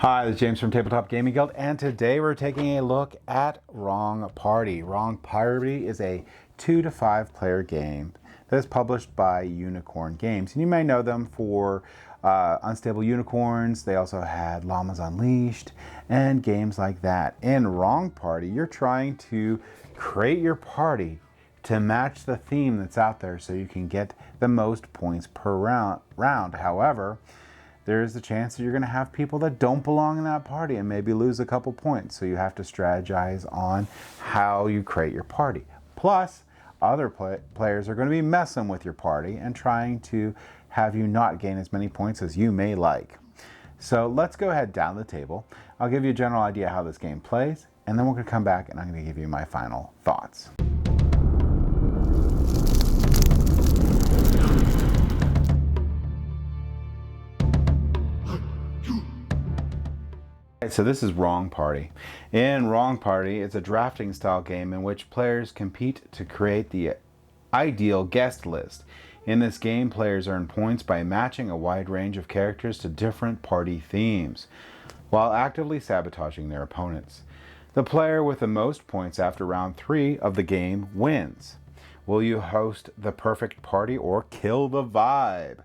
Hi, this is James from Tabletop Gaming Guild, and today we're taking a look at Wrong Party. Wrong Party is a 2 to 5 player game that is published by Unicorn Games. And you may know them for Unstable Unicorns. They also had Llamas Unleashed and games like that. In Wrong Party, you're trying to create your party to match the theme that's out there so you can get the most points per round. However, there's the chance that you're going to have people that don't belong in that party and maybe lose a couple points. So you have to strategize on how you create your party. Plus, other players are going to be messing with your party and trying to have you not gain as many points as you may like. So let's go ahead down the table. I'll give you a general idea how this game plays, and then we're going to come back and I'm going to give you my final thoughts. So this is Wrong Party. In Wrong Party, it's a drafting style game in which players compete to create the ideal guest list. In this game, players earn points by matching a wide range of characters to different party themes, while actively sabotaging their opponents. The player with the most points after round 3 of the game wins. Will you host the perfect party or kill the vibe?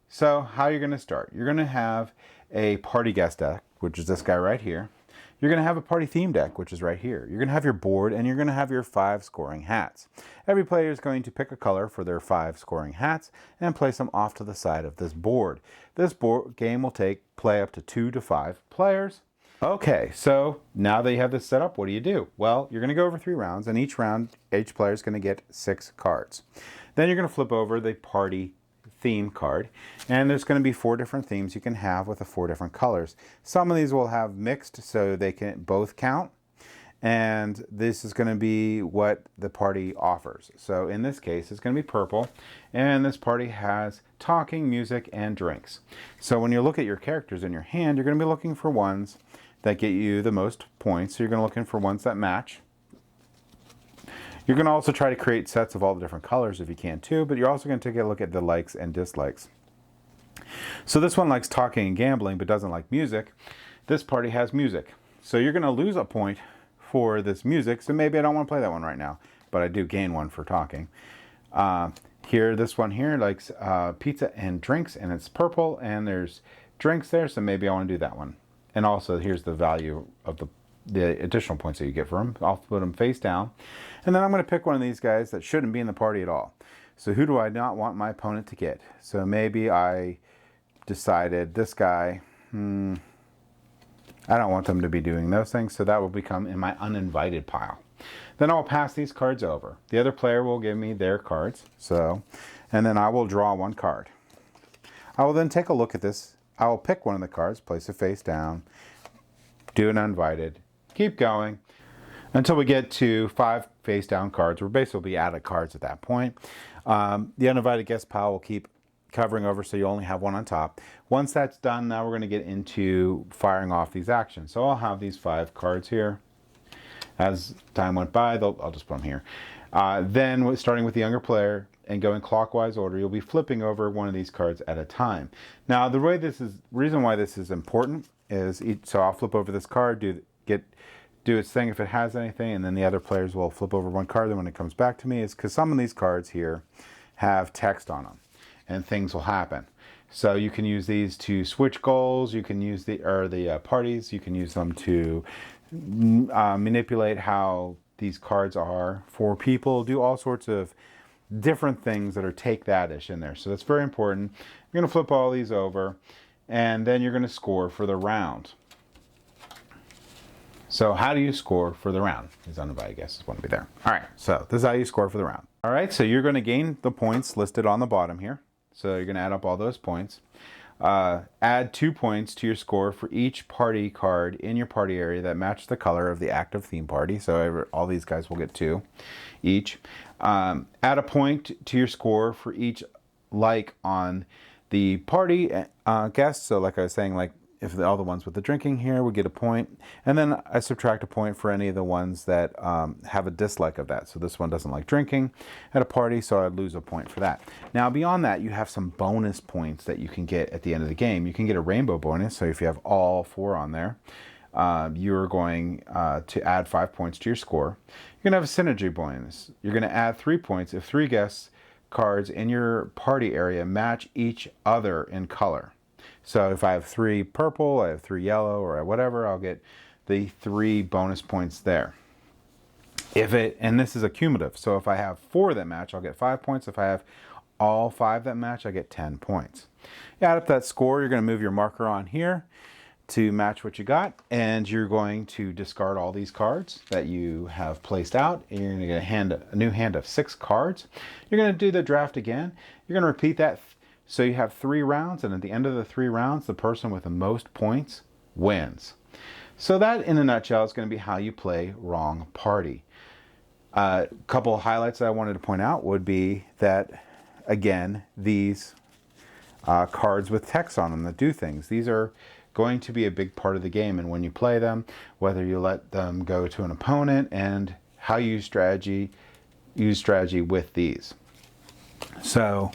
So how you're going to start? You're going to have a party guest deck, which is this guy right here. You're going to have a party theme deck, which is right here. You're going to have your board, and you're going to have your 5 scoring hats. Every player is going to pick a color for their 5 scoring hats and place them off to the side of this board. This board game will play up to 2 to 5 players. Okay, so now that you have this set up, what do? Well, you're going to go over 3 rounds, and each round, each player is going to get 6 cards. Then you're going to flip over the party theme card, and there's going to be 4 different themes you can have with the 4 different colors. Some of these will have mixed so they can both count, and this is going to be what the party offers. So in this case, it's going to be purple, and this party has talking, music, and drinks. So when you look at your characters in your hand, you're going to be looking for ones that get you the most points. So you're going to look for ones that match. You're going to also try to create sets of all the different colors if you can too, but you're also going to take a look at the likes and dislikes. So this one likes talking and gambling but doesn't like music. This party has music. So you're going to lose a point for this music, so maybe I don't want to play that one right now, but I do gain one for talking. This one here likes pizza and drinks, and it's purple, and there's drinks there, so maybe I want to do that one. And also here's the value of the additional points that you get for them. I'll put them face down. And then I'm going to pick one of these guys that shouldn't be in the party at all. So who do I not want my opponent to get? So maybe I decided this guy, I don't want them to be doing those things, so that will become in my uninvited pile. Then I'll pass these cards over. The other player will give me their cards, and then I will draw 1 card. I will then take a look at this. I will pick one of the cards, place it face down, do an uninvited, keep going until we get to 5 face down cards. We're basically out of cards at that point. The uninvited guest pile will keep covering over, so you only have 1 on top. Once that's done, now we're going to get into firing off these actions. So I'll have these 5 cards here. As time went by, I'll just put them here. Then starting with the younger player and going clockwise order, you'll be flipping over one of these cards at a time. Now the reason why this is important is, so I'll flip over this card, do its thing if it has anything, and then the other players will flip over 1 card. Then when it comes back to me, is because some of these cards here have text on them, and things will happen. So you can use these to switch goals. You can use the parties. You can use them to manipulate how these cards are for people. Do all sorts of different things that are take that-ish in there. So that's very important. You're going to flip all these over, and then you're going to score for the round. So how do you score for the round? These uninvited guesses want to be there. All right, so this is how you score for the round. All right, so you're going to gain the points listed on the bottom here. So you're going to add up all those points. Add 2 points to your score for each party card in your party area that match the color of the active theme party. So all these guys will get 2 each. Add a point to your score for each like on the party guest. So like I was saying, like if all the ones with the drinking here would get a point, and then I subtract a point for any of the ones that have a dislike of that. So this one doesn't like drinking at a party, so I'd lose a point for that. Now beyond that, you have some bonus points that you can get at the end of the game. You can get a rainbow bonus, so if you have all 4 on there, you're going to add 5 points to your score. You're going to have a synergy bonus. You're going to add 3 points if 3 guest cards in your party area match each other in color. So if I have 3 purple, I have 3 yellow, or whatever, I'll get the 3 bonus points there. And this is a cumulative, so if I have 4 that match, I'll get 5 points. If I have all 5 that match, I get 10 points. You add up that score, you're going to move your marker on here to match what you got, and you're going to discard all these cards that you have placed out, and you're going to get a new hand of 6 cards. You're going to do the draft again. You're going to repeat that. So you have 3 rounds, and at the end of the 3 rounds, the person with the most points wins. So that, in a nutshell, is going to be how you play Wrong Party. A couple of highlights that I wanted to point out would be that, again, these cards with text on them that do things. These are going to be a big part of the game, and when you play them, whether you let them go to an opponent and how you use strategy with these. So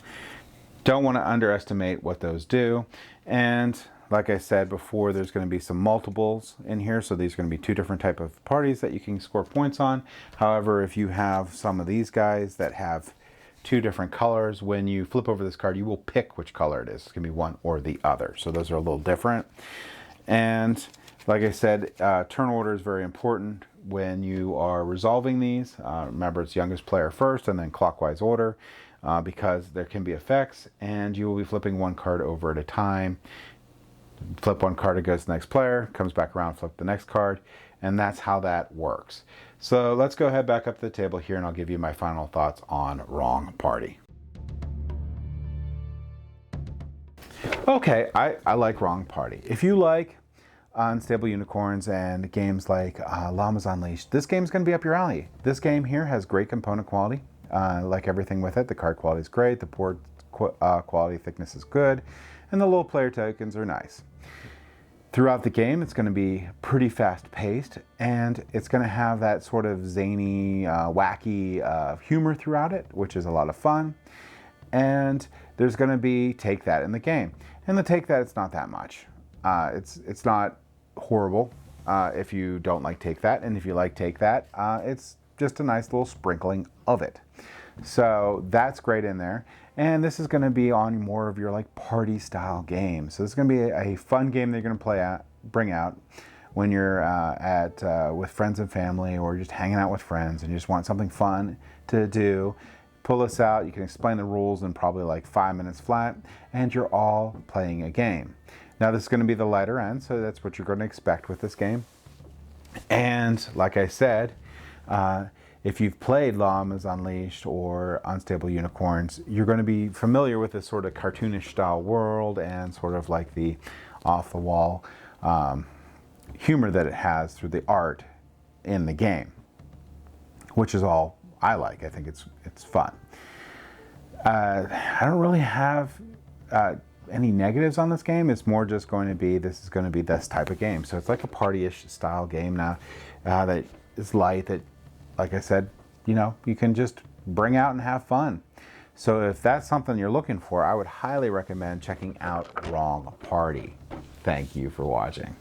don't want to underestimate what those do. And like I said before, there's going to be some multiples in here. So these are going to be 2 different type of parties that you can score points on. However, if you have some of these guys that have 2 different colors, when you flip over this card, you will pick which color it is. It's going to be one or the other. So those are a little different. And like I said, turn order is very important when you are resolving these. Remember, it's youngest player first and then clockwise order. Because there can be effects, and you will be flipping 1 card over at a time. Flip 1 card, it goes to the next player, comes back around, flip the next card, and that's how that works. So let's go ahead back up to the table here, and I'll give you my final thoughts on Wrong Party. Okay, I like Wrong Party. If you like Unstable Unicorns and games like Llamas Unleashed, this game's going to be up your alley. This game here has great component quality. Like everything with it, the card quality is great, the board quality thickness is good, and the little player tokens are nice. Throughout the game, it's going to be pretty fast-paced, and it's going to have that sort of zany, wacky humor throughout it, which is a lot of fun. And there's going to be Take That in the game. And the Take That, it's not that much. It's not horrible if you don't like Take That, and if you like Take That, it's just a nice little sprinkling of it. So that's great in there. And this is going to be on more of your like party style game. So this is going to be a fun game that you're going to bring out when you're with friends and family, or just hanging out with friends and you just want something fun to do. Pull this out. You can explain the rules in probably like 5 minutes flat, and you're all playing a game. Now this is going to be the lighter end, so that's what you're going to expect with this game. And like I said, if you've played Llamas Unleashed or Unstable Unicorns, you're going to be familiar with this sort of cartoonish style world and sort of like the off-the-wall humor that it has through the art in the game, which is all I like. I think it's fun. I don't really have any negatives on this game. It's more just going to be, this is going to be this type of game. So it's like a party-ish style game now that is light, that, like I said, you can just bring out and have fun. So if that's something you're looking for, I would highly recommend checking out Wrong Party. Thank you for watching.